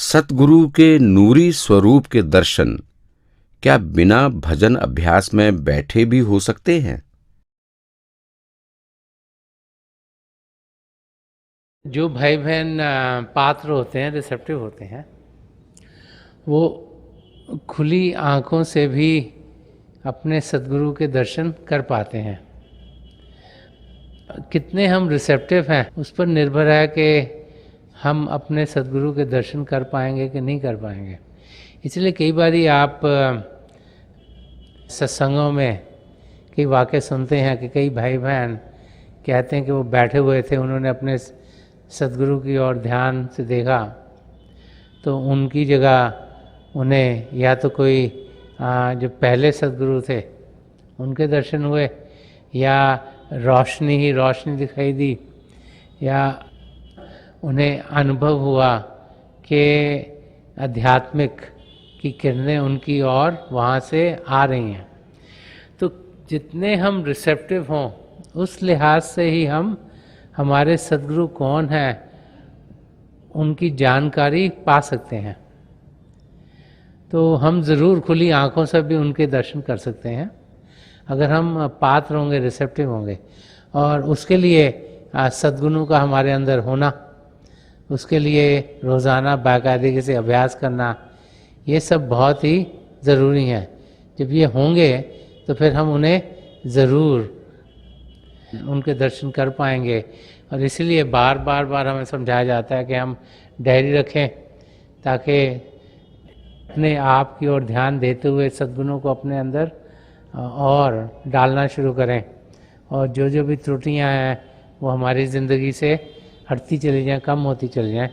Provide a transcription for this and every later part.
सतगुरु के नूरी स्वरूप के दर्शन क्या बिना भजन अभ्यास में बैठे भी हो सकते हैं? जो भाई बहन पात्र होते हैं, रिसेप्टिव होते हैं, वो खुली आँखों से भी अपने सद्गुरु के दर्शन कर पाते हैं। कितने हम रिसेप्टिव हैं उस पर निर्भर है कि हम अपने सद्गुरु के दर्शन कर पाएंगे कि नहीं कर पाएंगे। इसलिए कई बारी आप सत्संगों में कई वाक़ये सुनते हैं कि कई भाई बहन कहते हैं कि वो बैठे हुए थे, उन्होंने अपने सद्गुरु की ओर ध्यान से देखा तो उनकी जगह उन्हें या तो कोई जो पहले सद्गुरु थे उनके दर्शन हुए, या रोशनी ही रोशनी दिखाई दी, या उन्हें अनुभव हुआ कि आध्यात्मिक की किरणें उनकी ओर वहाँ से आ रही हैं। तो जितने हम रिसेप्टिव हों उस लिहाज से ही हम हमारे सद्गुरु कौन हैं उनकी जानकारी पा सकते हैं। तो हम ज़रूर खुली आँखों से भी उनके दर्शन कर सकते हैं अगर हम पात्र होंगे, रिसेप्टिव होंगे। और उसके लिए सद्गुरु का हमारे अंदर होना, उसके लिए रोज़ाना बाकायदगी से अभ्यास करना, ये सब बहुत ही ज़रूरी है। जब ये होंगे तो फिर हम उन्हें ज़रूर उनके दर्शन कर पाएंगे। और इसीलिए बार बार हमें समझाया जाता है कि हम डायरी रखें ताकि अपने आप की ओर ध्यान देते हुए सद्गुणों को अपने अंदर और डालना शुरू करें, और जो जो भी त्रुटियां हैं वो हमारी ज़िंदगी से हटती चली जाएं, कम होती चली जाएं।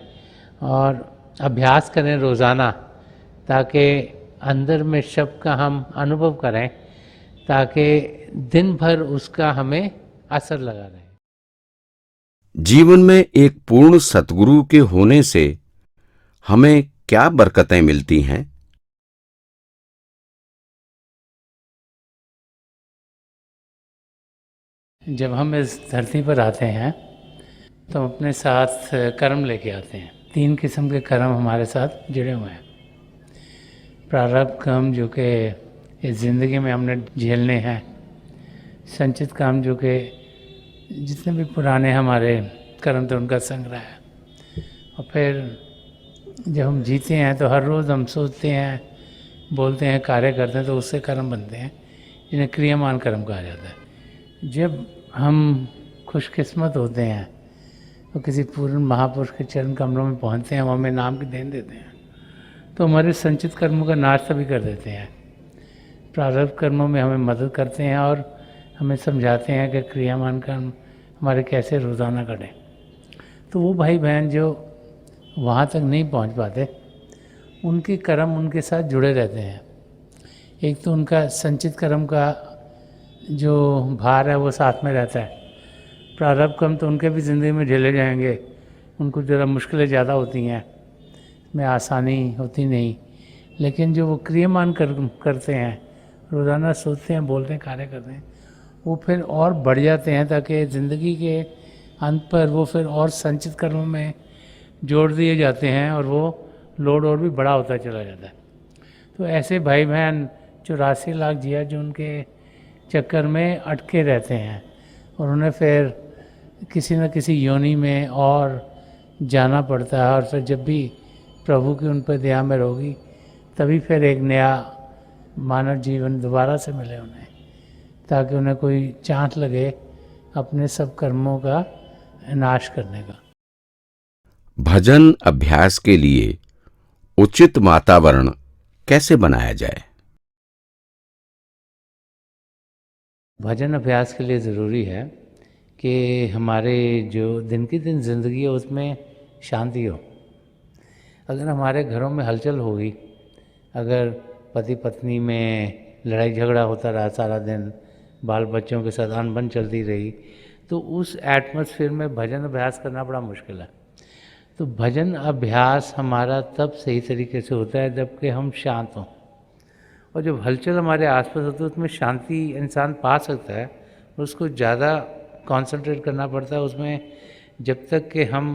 और अभ्यास करें रोज़ाना ताकि अंदर में शब्द का हम अनुभव करें, ताकि दिन भर उसका हमें असर लगा रहे। जीवन में एक पूर्ण सतगुरु के होने से हमें क्या बरकतें मिलती हैं? जब हम इस धरती पर आते हैं तो अपने साथ कर्म लेके आते हैं। 3 किस्म के कर्म हमारे साथ जुड़े हुए हैं। प्रारब्ध कर्म जो कि इस ज़िंदगी में हमने झेलने हैं, संचित काम जो कि जितने भी पुराने हमारे कर्म थे उनका संग्रह है, और फिर जब हम जीते हैं तो हर रोज़ हम सोचते हैं, बोलते हैं, कार्य करते हैं, तो उससे कर्म बनते हैं जिन्हें क्रियामान कर्म कहा जाता है। जब हम खुशकिस्मत होते हैं तो किसी पूर्ण महापुरुष के चरण कमरों में पहुंचते हैं, वो हमें नाम की देन देते हैं, तो हमारे संचित कर्मों का नाश तभी कर देते हैं। प्रारब्ध कर्मों में हमें मदद करते हैं और हमें समझाते हैं कि क्रियामान कर्म हमारे कैसे रोज़ाना करें। तो वो भाई बहन जो वहाँ तक नहीं पहुँच पाते, उनके कर्म उनके साथ जुड़े रहते हैं। एक तो उनका संचित कर्म का जो भार है वो साथ में रहता है। प्रारब्ध कर्म तो उनके भी ज़िंदगी में झेले जाएंगे, उनको ज़रा मुश्किलें ज़्यादा होती हैं, में आसानी होती नहीं। लेकिन जो वो क्रियामान कर्म करते हैं, रोज़ाना सोचते हैं, बोलते हैं, कार्य करते हैं, वो फिर और बढ़ जाते हैं, ताकि ज़िंदगी के अंत पर वो फिर और संचित कर्मों में जोड़ दिए जाते हैं और वो लोड और भी बड़ा होता चला जाता है। तो ऐसे भाई बहन 84 लाख जिया जो उनके चक्कर में अटके रहते हैं, और उन्हें फिर किसी न किसी योनि में और जाना पड़ता है, और फिर जब भी प्रभु की उन पर दया में होगी तभी फिर एक नया मानव जीवन दोबारा से मिले उन्हें, ताकि उन्हें कोई चांस लगे अपने सब कर्मों का नाश करने का। भजन अभ्यास के लिए उचित वातावरण कैसे बनाया जाए? भजन अभ्यास के लिए ज़रूरी है कि हमारे जो दिन की दिन ज़िंदगी है उसमें शांति हो। अगर हमारे घरों में हलचल होगी, अगर पति पत्नी में लड़ाई झगड़ा होता रहा सारा दिन, बाल बच्चों के साथ अनबन चलती रही, तो उस एटमॉस्फेयर में भजन अभ्यास करना बड़ा मुश्किल है। तो भजन अभ्यास हमारा तब सही तरीके से होता है जबकि हम शांत हों, और जब हलचल हमारे आसपास होती है उसमें शांति इंसान पा सकता है। उसको ज़्यादा कंसंट्रेट करना पड़ता है उसमें, जब तक कि हम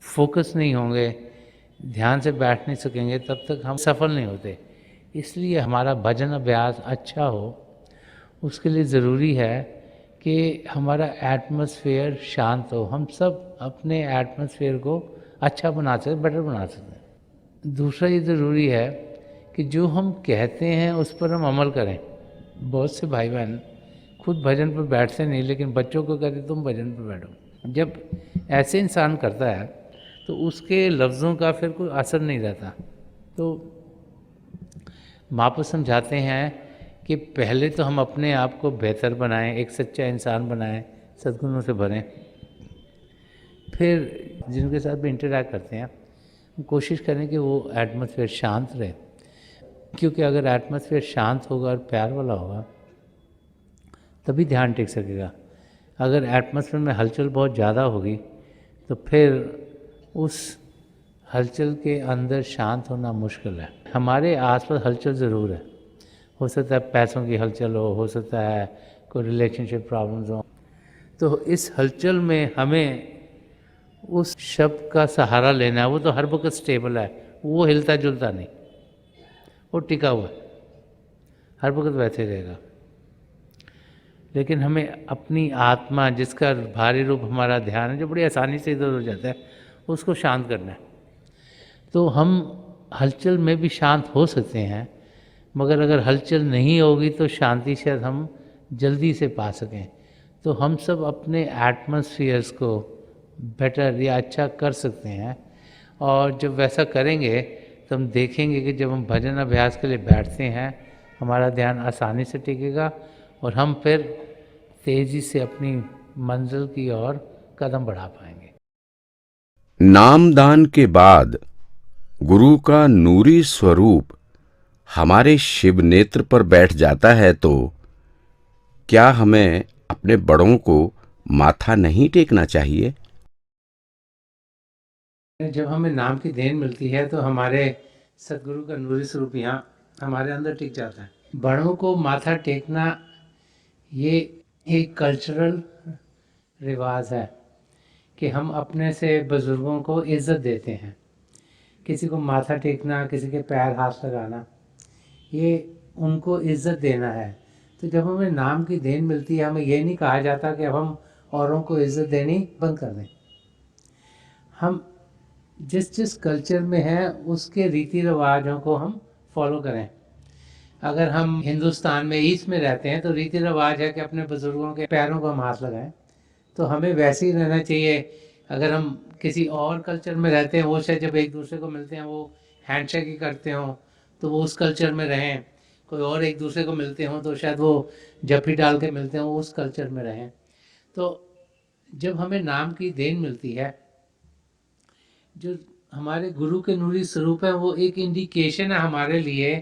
फोकस नहीं होंगे ध्यान से बैठ नहीं सकेंगे तब तक हम सफल नहीं होते। इसलिए हमारा भजन अभ्यास अच्छा हो, उसके लिए ज़रूरी है कि हमारा एटमॉस्फेयर शांत हो। हम सब अपने एटमॉस्फेयर को अच्छा बना सकते, बेटर बना सकते हैं। दूसरा ये ज़रूरी है कि जो हम कहते हैं उस पर हम अमल करें। बहुत से भाई बहन खुद भजन पर बैठते नहीं, लेकिन बच्चों को कहते तुम भजन पर बैठो। जब ऐसे इंसान करता है तो उसके लफ्ज़ों का फिर कोई असर नहीं रहता। तो महापुरुष समझाते हैं कि पहले तो हम अपने आप को बेहतर बनाएं, एक सच्चा इंसान बनाएं, सद्गुणों से भरें। फिर जिनके साथ भी इंटरैक्ट करते हैं कोशिश करें कि वो एटमॉस्फेयर शांत रहे, क्योंकि अगर एटमॉस्फेयर शांत होगा और प्यार वाला होगा तभी ध्यान टिक सकेगा। अगर एटमॉस्फेयर में हलचल बहुत ज़्यादा होगी तो फिर उस हलचल के अंदर शांत होना मुश्किल है। हमारे आसपास हलचल ज़रूर है, हो सकता है पैसों की हलचल हो सकता है कोई रिलेशनशिप प्रॉब्लम्स हो। तो इस हलचल में हमें उस शब्द का सहारा लेना है। वो तो हर वक्त स्टेबल है, वो हिलता जुलता नहीं, वो टिका हुआ है, हर वक्त वैसे रहेगा। लेकिन हमें अपनी आत्मा, जिसका भारी रूप हमारा ध्यान है, जो बड़ी आसानी से इधर हो जाता है, उसको शांत करना है। तो हम हलचल में भी शांत हो सकते हैं, मगर अगर हलचल नहीं होगी तो शांति शायद हम जल्दी से पा सकें। तो हम सब अपने एटमॉस्फेयर्स को बेटर या अच्छा कर सकते हैं, और जब वैसा करेंगे तो हम देखेंगे कि जब हम भजन अभ्यास के लिए बैठते हैं हमारा ध्यान आसानी से टिकेगा और हम फिर तेज़ी से अपनी मंजिल की ओर कदम बढ़ा पाएंगे। नामदान के बाद गुरु का नूरी स्वरूप हमारे शिव नेत्र पर बैठ जाता है, तो क्या हमें अपने बड़ों को माथा नहीं टेकना चाहिए? जब हमें नाम की देन मिलती है तो हमारे सदगुरु का नूरी स्वरूप यहाँ हमारे अंदर टिक जाता है। बड़ों को माथा टेकना ये एक कल्चरल रिवाज है कि हम अपने से बुजुर्गों को इज्जत देते हैं। किसी को माथा टेकना, किसी के पैर हाथ लगाना, ये उनको इज्जत देना है। तो जब हमें नाम की देन मिलती है हमें ये नहीं कहा जाता कि अब हम औरों को इज्जत देनी बंद कर दें। हम जिस जिस कल्चर में हैं उसके रीति रिवाजों को हम फॉलो करें। अगर हम हिंदुस्तान में ईस्ट में रहते हैं तो रीति रिवाज है कि अपने बुजुर्गों के पैरों को हम हाथ लगाएं, तो हमें वैसे ही रहना चाहिए। अगर हम किसी और कल्चर में रहते हैं, वो शायद जब एक दूसरे को मिलते हैं वो हैंडशेक ही करते हों, तो वो उस कल्चर में रहें। कोई और एक दूसरे को मिलते हों तो शायद वो जफ्फी डाल के मिलते हों, उस कल्चर में रहें। तो जब हमें नाम की देन मिलती है, जो हमारे गुरु के नूरी स्वरूप है, वो एक इंडिकेशन है हमारे लिए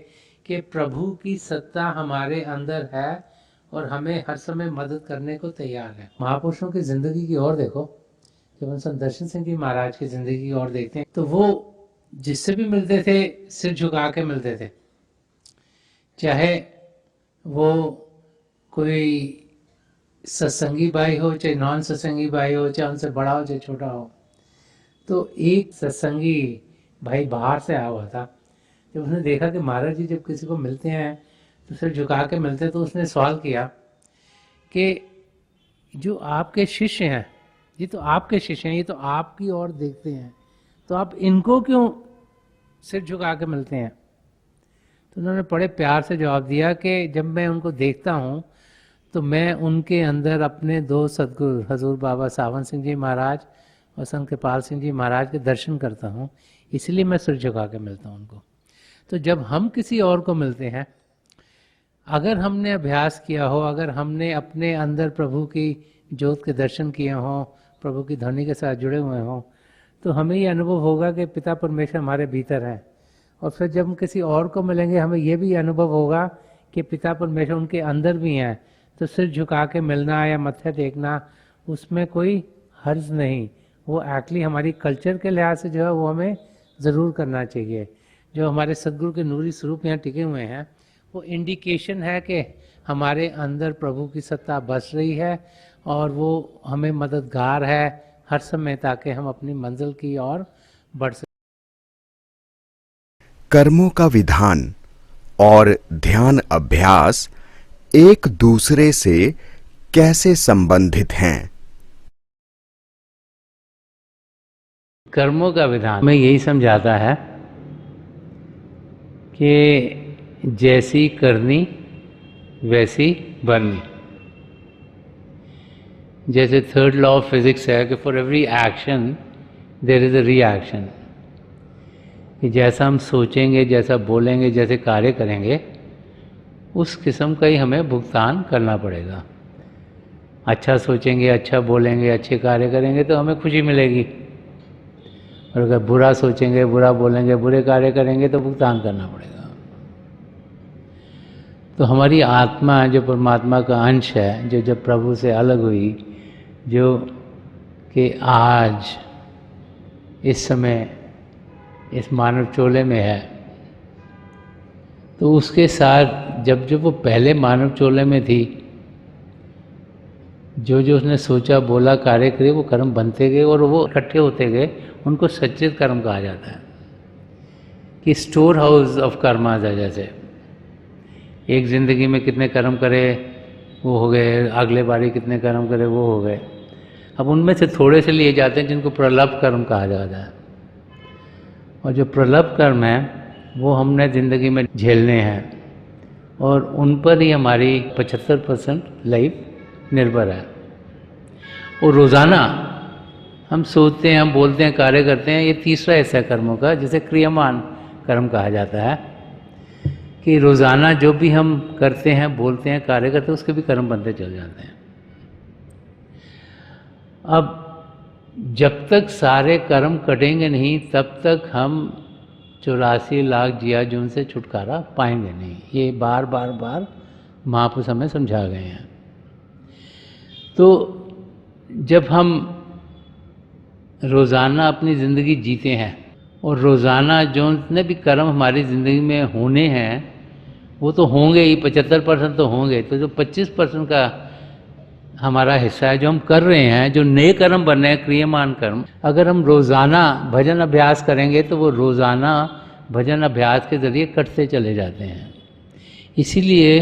कि प्रभु की सत्ता हमारे अंदर है और हमें हर समय मदद करने को तैयार है। महापुरुषों की ज़िंदगी की ओर देखो, जब हम संत दर्शन सिंह जी महाराज की ज़िंदगी की ओर देखते हैं तो वो जिससे भी मिलते थे सिर झुका के मिलते थे। चाहे वो कोई सत्संगी भाई हो, चाहे नॉन सत्संगी भाई हो, चाहे उनसे बड़ा हो चाहे छोटा हो। तो एक सत्संगी भाई बाहर से आया हुआ था, जब उसने देखा कि महाराज जी जब किसी को मिलते हैं तो सिर झुका के मिलते हैं, तो उसने सवाल किया कि जो आपके शिष्य हैं, ये तो आपके शिष्य हैं, ये तो आपकी ओर देखते हैं, तो आप इनको क्यों सिर झुका के मिलते हैं? तो उन्होंने बड़े प्यार से जवाब दिया कि जब मैं उनको देखता हूँ तो मैं उनके अंदर अपने दो सदगुरु हजूर बाबा सावन सिंह जी महाराज और संत कृपाल सिंह जी महाराज के दर्शन करता हूँ, इसलिए मैं सिर झुका के मिलता हूँ उनको। तो जब हम किसी और को मिलते हैं, अगर हमने अभ्यास किया हो, अगर हमने अपने अंदर प्रभु की ज्योत के दर्शन किए हों, प्रभु की ध्वनि के साथ जुड़े हुए हों, तो हमें ये अनुभव होगा कि पिता परमेश्वर हमारे भीतर हैं। और फिर जब हम किसी और को मिलेंगे हमें ये भी अनुभव होगा कि पिता परमेश्वर उनके अंदर भी हैं। तो सिर झुका के मिलना या मत्था टेकना, उसमें कोई हर्ज नहीं। वो एक्चुअली हमारी कल्चर के लिहाज से जो है वो हमें ज़रूर करना चाहिए। जो हमारे सदगुरु के नूरी स्वरूप यहाँ टिके हुए हैं, वो इंडिकेशन है कि हमारे अंदर प्रभु की सत्ता बस रही है और वो हमें मददगार है हर समय, ताकि हम अपनी मंजिल की ओर बढ़ सकें। कर्मों का विधान और ध्यान अभ्यास एक दूसरे से कैसे संबंधित हैं? कर्मों का विधान में यही समझाता है कि जैसी करनी वैसी भरनी। जैसे थर्ड लॉ ऑफ फिजिक्स है कि for every action there is a reaction, कि जैसा हम सोचेंगे, जैसा बोलेंगे, जैसे कार्य करेंगे, उस किस्म का ही हमें भुगतान करना पड़ेगा। अच्छा सोचेंगे, अच्छा बोलेंगे, अच्छे कार्य करेंगे तो हमें खुशी मिलेगी, और अगर बुरा सोचेंगे, बुरा बोलेंगे, बुरे कार्य करेंगे तो भुगतान करना पड़ेगा। तो हमारी आत्मा जो परमात्मा का अंश है, जो जब प्रभु से अलग हुई, जो कि आज इस समय इस मानव चोले में है, तो उसके साथ जब जब वो पहले मानव चोले में थी, जो जो उसने सोचा, बोला, कार्य करे, वो कर्म बनते गए और वो इकट्ठे होते गए, उनको सच्चित कर्म कहा जाता है। कि स्टोर हाउस ऑफ कर्मास है। जैसे एक ज़िंदगी में कितने कर्म करे वो हो गए, अगले बारी कितने कर्म करे वो हो गए। अब उनमें से थोड़े से लिए जाते हैं जिनको प्रलभ कर्म कहा जाता है, और जो प्रलभ कर्म है वो हमने ज़िंदगी में झेलने हैं, और उन पर ही हमारी 75% लाइफ निर्भर है। और रोज़ाना हम सोचते हैं, हम बोलते हैं, कार्य करते हैं, ये तीसरा हिस्सा है कर्मों का, जिसे क्रियमान कर्म कहा जाता है। कि रोज़ाना जो भी हम करते हैं, बोलते हैं, कार्य करते हैं, उसके भी कर्म बनते चल जाते हैं। अब जब तक सारे कर्म कटेंगे नहीं, तब तक हम 84 लाख जिया जून से छुटकारा पाएंगे नहीं। ये बार बार बार महापुरुष हमें समझा गए हैं। तो जब हम रोज़ाना अपनी ज़िंदगी जीते हैं, और रोज़ाना जो जितने भी कर्म हमारी ज़िंदगी में होने हैं वो तो होंगे ही, 75% तो होंगे। तो जो 25% का हमारा हिस्सा है, जो हम कर रहे हैं, जो नए कर्म बन रहे हैं, क्रियमान कर्म, अगर हम रोज़ाना भजन अभ्यास करेंगे तो वो रोज़ाना भजन अभ्यास के ज़रिए कटते चले जाते हैं। इसीलिए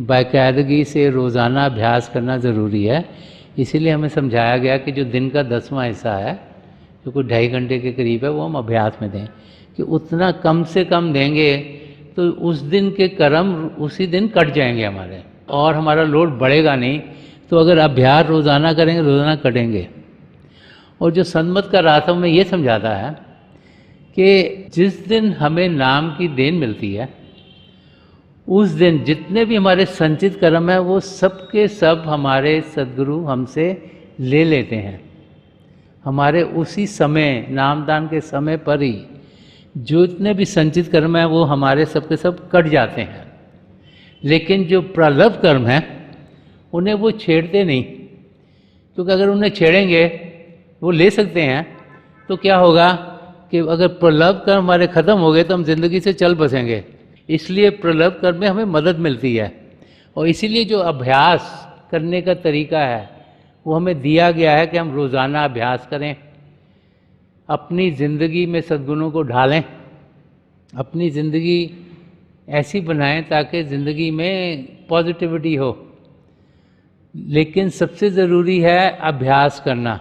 बाकायदगी से रोज़ाना अभ्यास करना ज़रूरी है। इसीलिए हमें समझाया गया कि जो दिन का 10वां हिस्सा है, जो कोई 2.5 घंटे के करीब है, वो हम अभ्यास में दें। कि उतना कम से कम देंगे तो उस दिन के कर्म उसी दिन कट जाएंगे हमारे, और हमारा लोड बढ़ेगा नहीं। तो अगर अभ्यास रोज़ाना करेंगे, रोज़ाना कटेंगे। और जो सन्मत का रास्ता में ये समझाता है कि जिस दिन हमें नाम की देन मिलती है, उस दिन जितने भी हमारे संचित कर्म हैं, वो सब के सब हमारे सद्गुरु हमसे ले लेते हैं। हमारे उसी समय, नामदान के समय पर ही जो जितने भी संचित कर्म हैं वो हमारे सब के सब कट जाते हैं। लेकिन जो प्रलभ कर्म हैं उन्हें वो छेड़ते नहीं, क्योंकि अगर उन्हें छेड़ेंगे, वो ले सकते हैं, तो क्या होगा कि अगर प्रलभ कर्म हमारे ख़त्म हो गए तो हम ज़िंदगी से चल बसेंगे। इसलिए प्रलभ कर्म में हमें मदद मिलती है, और इसीलिए जो अभ्यास करने का तरीका है वो हमें दिया गया है कि हम रोज़ाना अभ्यास करें, अपनी ज़िंदगी में सद्गुणों को ढालें, अपनी ज़िंदगी ऐसी बनाएं ताकि ज़िंदगी में पॉजिटिविटी हो। लेकिन सबसे ज़रूरी है अभ्यास करना।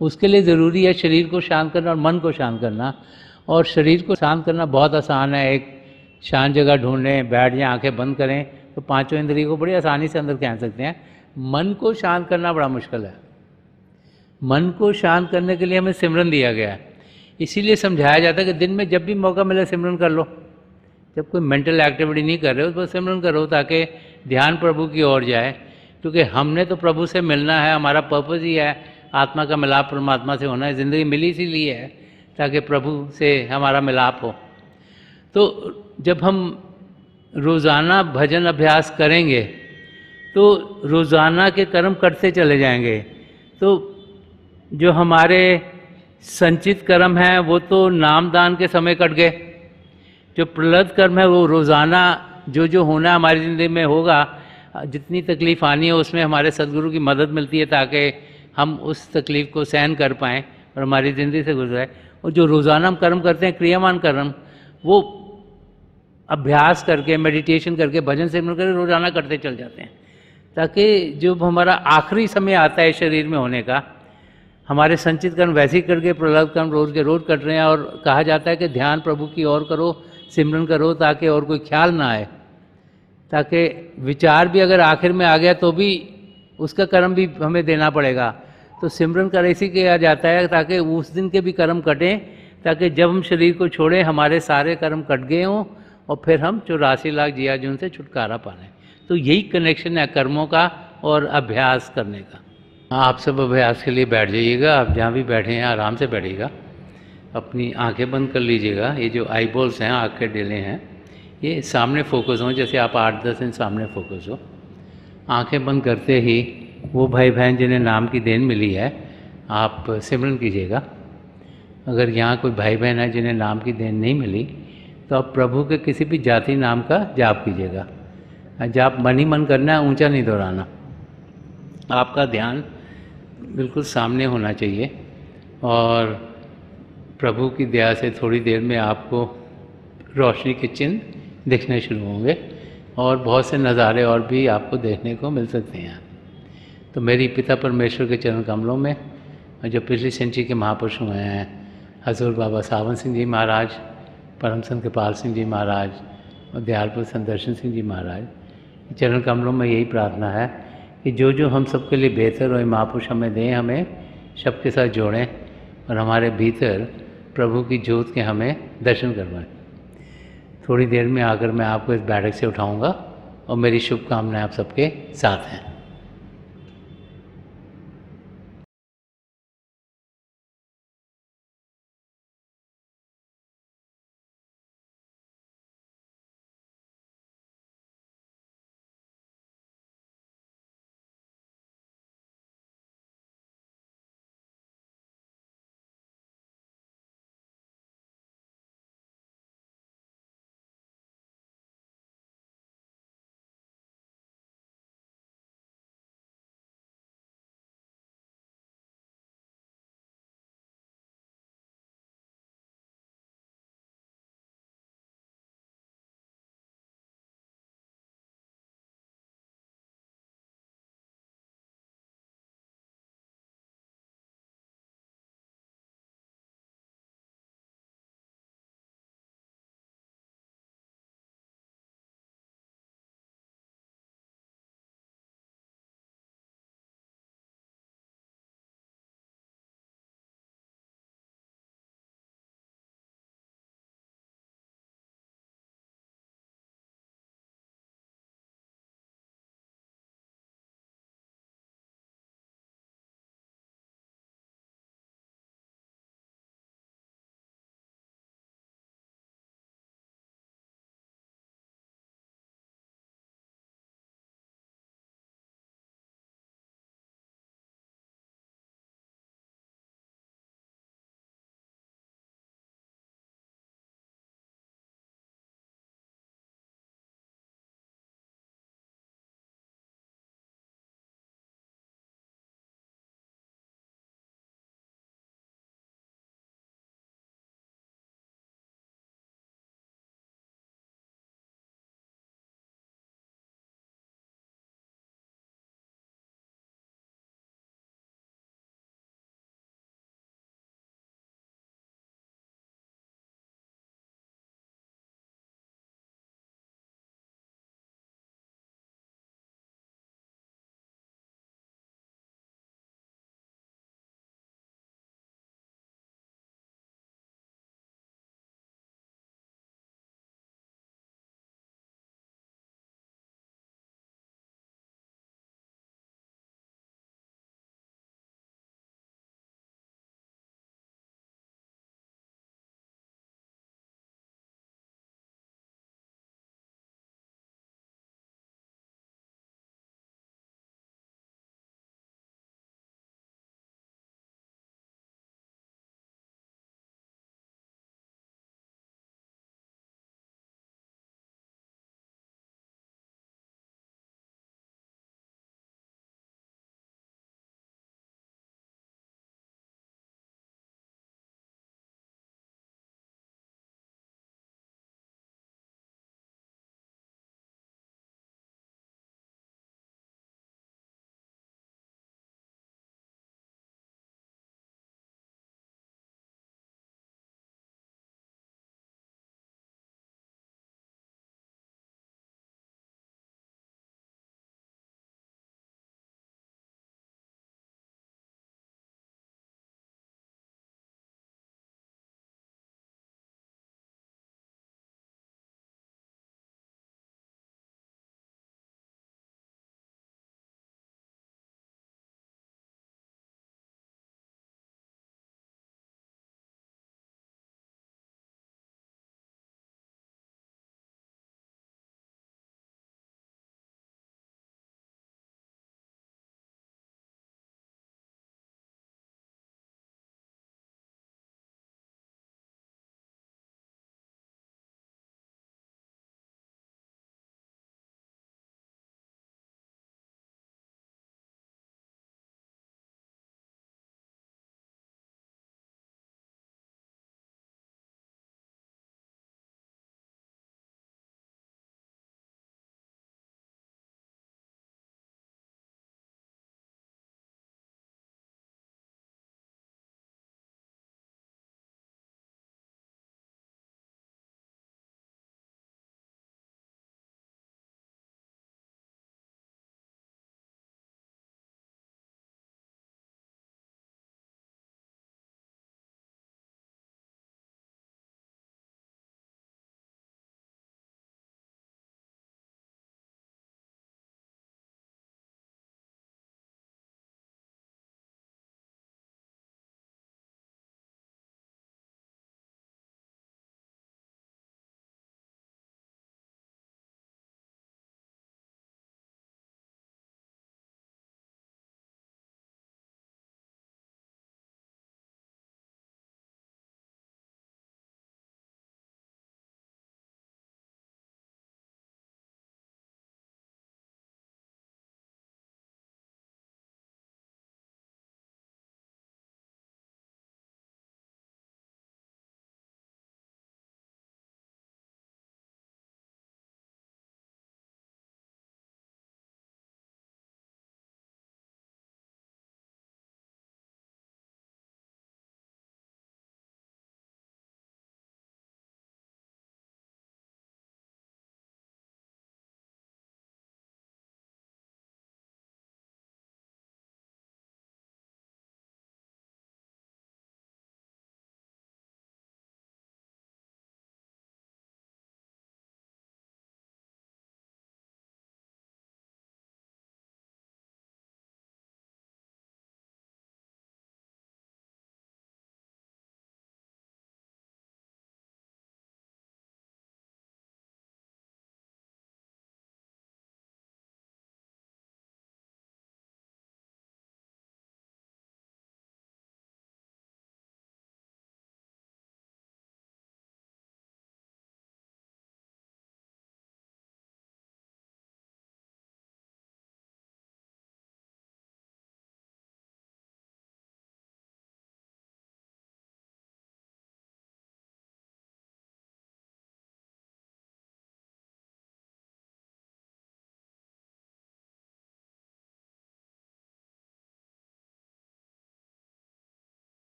उसके लिए ज़रूरी है शरीर को शांत करना और मन को शांत करना। और शरीर को शांत करना बहुत आसान है। एक शांत जगह ढूंढें, बैठ जाएं, आंखें बंद करें, तो पांचों इंद्रियों को बड़ी आसानी से अंदर खींच सकते हैं। मन को शांत करना बड़ा मुश्किल है। मन को शांत करने के लिए हमें सिमरन दिया गया है। इसीलिए समझाया जाता है कि दिन में जब भी मौका मिले सिमरन कर लो। जब कोई मेंटल एक्टिविटी नहीं कर रहे हो तो बस सिमरन करो, ताकि ध्यान प्रभु की ओर जाए। क्योंकि हमने तो प्रभु से मिलना है, हमारा पर्पज़ ही है आत्मा का मिलाप परमात्मा से होना है। ज़िंदगी मिली इसीलिए है ताकि प्रभु से हमारा मिलाप हो। तो जब हम रोज़ाना भजन अभ्यास करेंगे तो रोज़ाना के कर्म कटते चले जाएंगे। तो जो हमारे संचित कर्म हैं वो तो नामदान के समय कट गए। जो प्रलब्ध कर्म है वो रोज़ाना जो जो होना हमारी ज़िंदगी में होगा, जितनी तकलीफ़ आनी है उसमें हमारे सद्गुरु की मदद मिलती है ताकि हम उस तकलीफ़ को सहन कर पाएँ और हमारी ज़िंदगी से गुजरे। और जो रोज़ाना हम कर्म करते हैं क्रियामान कर्म, वो अभ्यास करके, मेडिटेशन करके, भजन सिमरन करके रोजाना करते चल जाते हैं, ताकि जब हमारा आखिरी समय आता है शरीर में होने का, हमारे संचित कर्म वैसे ही करके प्रलब्ध कर्म रोज के रोज कट रहे हैं। और कहा जाता है कि ध्यान प्रभु की ओर करो, सिमरन करो, ताकि और कोई ख्याल ना आए, ताकि विचार भी अगर आखिर में आ गया तो भी उसका कर्म भी हमें देना पड़ेगा। तो सिमरन कर इसी किया जाता है ताकि उस दिन के भी कर्म कटें, ताकि जब हम शरीर को छोड़ें हमारे सारे कर्म कट गए हों और फिर हम 84 लाख जियाजुन से छुटकारा पा लें। तो यही कनेक्शन है कर्मों का और अभ्यास करने का। आप सब अभ्यास के लिए बैठ जाइएगा। आप जहाँ भी बैठे हैं आराम से बैठिएगा, अपनी आंखें बंद कर लीजिएगा। ये जो आई बॉल्स हैं, आँख के डेले हैं, ये सामने फोकस हों, जैसे आप 8-10 दिन सामने फोकस हो। आंखें बंद करते ही वो भाई बहन जिन्हें नाम की देन मिली है, आप सिमरन कीजिएगा। अगर यहाँ कोई भाई बहन है जिन्हें नाम की देन नहीं मिली, तो आप प्रभु के किसी भी जाति नाम का जाप कीजिएगा। जाप मन ही मन करना है, ऊंचा नहीं दोहराना। आपका ध्यान बिल्कुल सामने होना चाहिए और प्रभु की दया से थोड़ी देर में आपको रोशनी के चिन्ह दिखने शुरू होंगे और बहुत से नज़ारे और भी आपको देखने को मिल सकते हैं। तो मेरी पिता परमेश्वर के चरण कमलों में जो पिछली सेंचुरी के महापुरुष हुए हैं, हजूर बाबा सावन सिंह जी महाराज, परम संत कृपाल सिंह जी महाराज और दयालपुर संत दर्शन सिंह जी महाराज, चरण कमलों में यही प्रार्थना है कि जो जो हम सबके लिए बेहतर हो महापुरुष हमें दें, हमें सबके साथ जोड़ें और हमारे भीतर प्रभु की ज्योत के हमें दर्शन करवाएं। थोड़ी देर में आकर मैं आपको इस बैठक से उठाऊंगा और मेरी शुभकामनाएं आप सबके साथ हैं।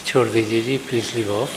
छोड़ दीजिए जी, प्लीज़ लीव ऑफ।